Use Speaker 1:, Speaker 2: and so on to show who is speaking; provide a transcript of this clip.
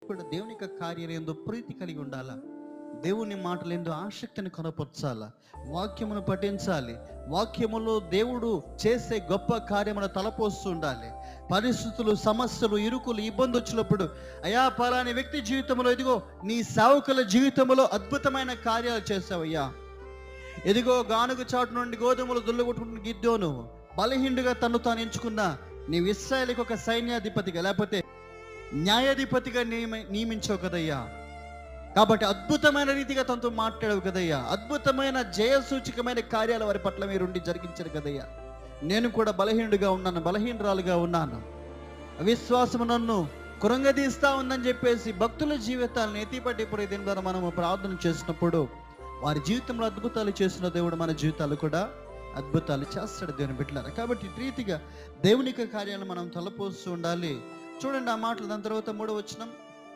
Speaker 1: కూడా దేవుని యొక్క కార్యం ఏందో ప్రీతి కలిగి ఉండాలా, దేవుని మాటలు ఏందో ఆసక్తిని కనపరచాలా, వాక్యమును పఠించాలి, వాక్యములో దేవుడు చేసే గొప్ప కార్యమును తలపోస్తూ ఉండాలి. పరిస్థితులు, సమస్యలు, ఇరుకులు, ఇబ్బంది వచ్చినప్పుడు అయా పలాని వ్యక్తి జీవితంలో ఇదిగో నీ సేవకుల జీవితంలో అద్భుతమైన కార్యాలు చేసావయ్యా, ఎదిగో గానుగ చాటు నుండి గోధుమలు దుల్లగొట్టుకున్న గిద్దోను బలహీనుడిగా తను తాను ఎంచుకున్న నీ ఇశ్రాయేలుకి ఒక సైన్యాధిపతిగా లేకపోతే న్యాయాధిపతిగా నియమించావు కదయ్యా. కాబట్టి అద్భుతమైన రీతిగా తనతో మాట్లాడవు కదయ్యా, అద్భుతమైన జయసూచకమైన కార్యాలు వారి పట్ల మీరుండి జరిగించారు కదయ్యా. నేను కూడా బలహీనుడిగా ఉన్నాను, బలహీనరాలుగా ఉన్నాను, అవిశ్వాసము నన్ను కృంగదీస్తా ఉందని చెప్పేసి భక్తుల జీవితాలను ఎత్తిపట్టి దీని ద్వారా మనము ప్రార్థన చేసినప్పుడు వారి జీవితంలో అద్భుతాలు చేసిన దేవుడు మన జీవితాలు కూడా అద్భుతాలు చేస్తాడు దేవుని బిడ్డలారా. కాబట్టి ఈ రీతిగా దేవుని యొక్క కార్యాలను మనం తలపోస్తూ ఉండాలి. చూడండి ఆ మాటలు. దాని తర్వాత 3వ వచనం,